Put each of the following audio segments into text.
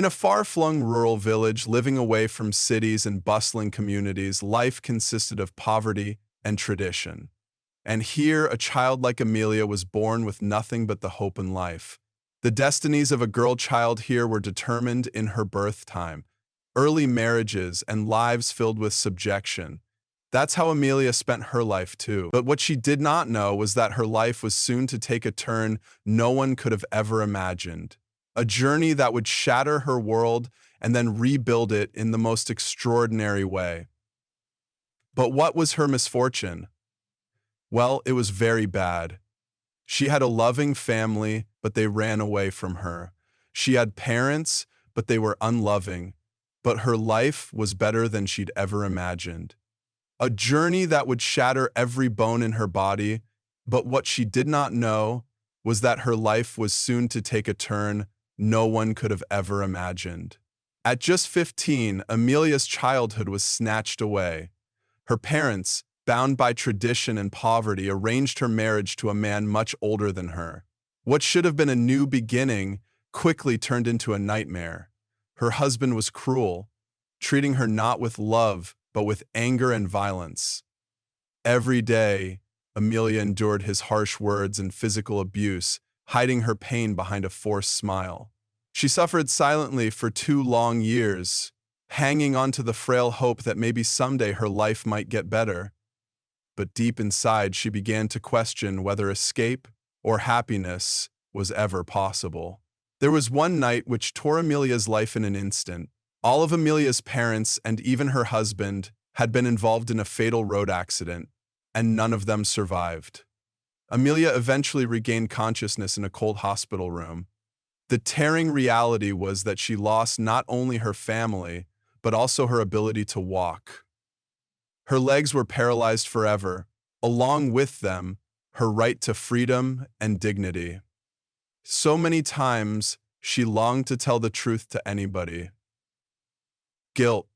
In a far-flung rural village living away from cities and bustling communities, life consisted of poverty and tradition. And here, a child like Amelia was born with nothing but the hope in life. The destinies of a girl child here were determined in her birth time, early marriages and lives filled with subjection. That's how Amelia spent her life too. But what she did not know was that her life was soon to take a turn no one could have ever imagined. A journey that would shatter her world and then rebuild it in the most extraordinary way. But what was her misfortune? Well, it was very bad. She had a loving family, but they ran away from her. She had parents, but they were unloving. But her life was better than she'd ever imagined. A journey that would shatter every bone in her body, but what she did not know was that her life was soon to take a turn no one could have ever imagined. At just 15, Amelia's childhood was snatched away. Her parents, bound by tradition and poverty, arranged her marriage to a man much older than her. What should have been a new beginning quickly turned into a nightmare. Her husband was cruel, treating her not with love, but with anger and violence. Every day, Amelia endured his harsh words and physical abuse, hiding her pain behind a forced smile. She suffered silently for 2 long years, hanging on to the frail hope that maybe someday her life might get better. But deep inside, she began to question whether escape or happiness was ever possible. There was one night which tore Amelia's life in an instant. All of Amelia's parents and even her husband had been involved in a fatal road accident, and none of them survived. Amelia eventually regained consciousness in a cold hospital room. The tearing reality was that she lost not only her family, but also her ability to walk. Her legs were paralyzed forever, along with them, her right to freedom and dignity. So many times, she longed to tell the truth to anybody. Guilt,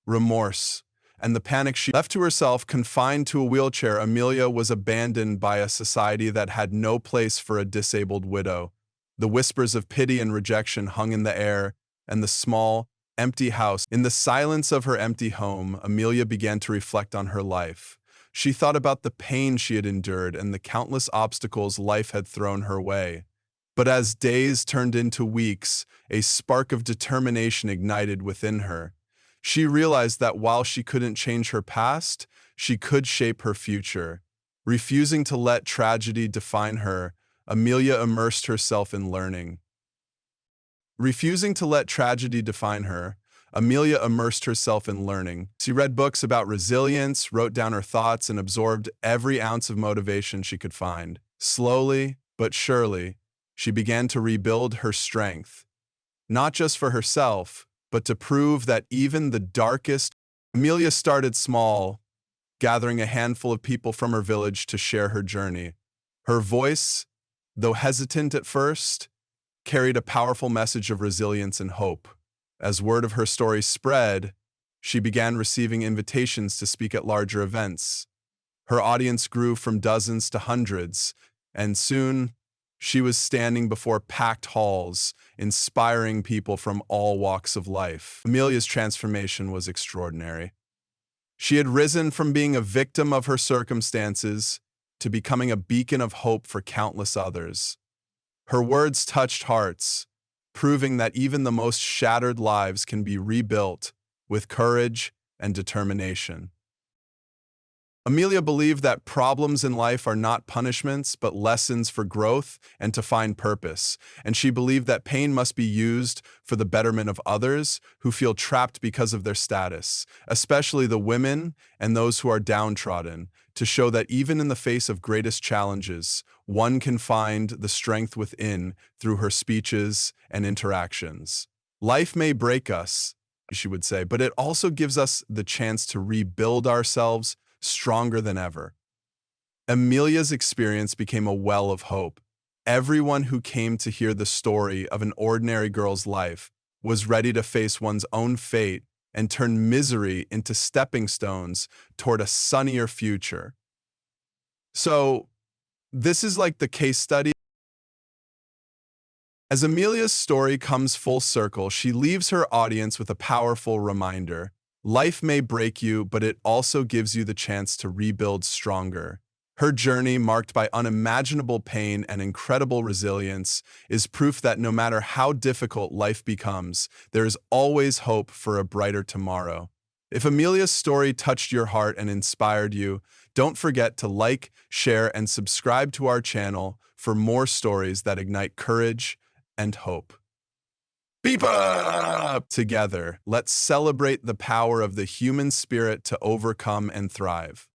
remorse, and the panic she left to herself, confined to a wheelchair, Amelia was abandoned by a society that had no place for a disabled widow. The whispers of pity and rejection hung in the air, and the small, empty house. In the silence of her empty home, Amelia began to reflect on her life. She thought about the pain she had endured and the countless obstacles life had thrown her way. But as days turned into weeks, a spark of determination ignited within her. She realized that while she couldn't change her past, she could shape her future. Refusing to let tragedy define her, Amelia immersed herself in learning. Refusing to let tragedy define her, Amelia immersed herself in learning. She read books about resilience, wrote down her thoughts, and absorbed every ounce of motivation she could find. Slowly, but surely, she began to rebuild her strength, not just for herself, but to prove that even the darkest. Amelia started small, gathering a handful of people from her village to share her journey. Her voice, though hesitant at first, carried a powerful message of resilience and hope. As word of her story spread, she began receiving invitations to speak at larger events. Her audience grew from dozens to hundreds, and soon she was standing before packed halls, inspiring people from all walks of life. Amelia's transformation was extraordinary. She had risen from being a victim of her circumstances to becoming a beacon of hope for countless others. Her words touched hearts, proving that even the most shattered lives can be rebuilt with courage and determination. Amelia believed that problems in life are not punishments, but lessons for growth and to find purpose. And she believed that pain must be used for the betterment of others who feel trapped because of their status, especially the women and those who are downtrodden, to show that even in the face of greatest challenges, one can find the strength within through her speeches and interactions. Life may break us, she would say, but it also gives us the chance to rebuild ourselves stronger than ever. Amelia's experience became a well of hope. Everyone who came to hear the story of an ordinary girl's life was ready to face one's own fate and turn misery into stepping stones toward a sunnier future. So, this is like the case study As Amelia's story comes full circle, she leaves her audience with a powerful reminder. Life may break you, but it also gives you the chance to rebuild stronger. Her journey, marked by unimaginable pain and incredible resilience, is proof that no matter how difficult life becomes, there is always hope for a brighter tomorrow. If Amelia's story touched your heart and inspired you, don't forget to like, share, and subscribe to our channel for more stories that ignite courage and hope. Beep up! Together, let's celebrate the power of the human spirit to overcome and thrive.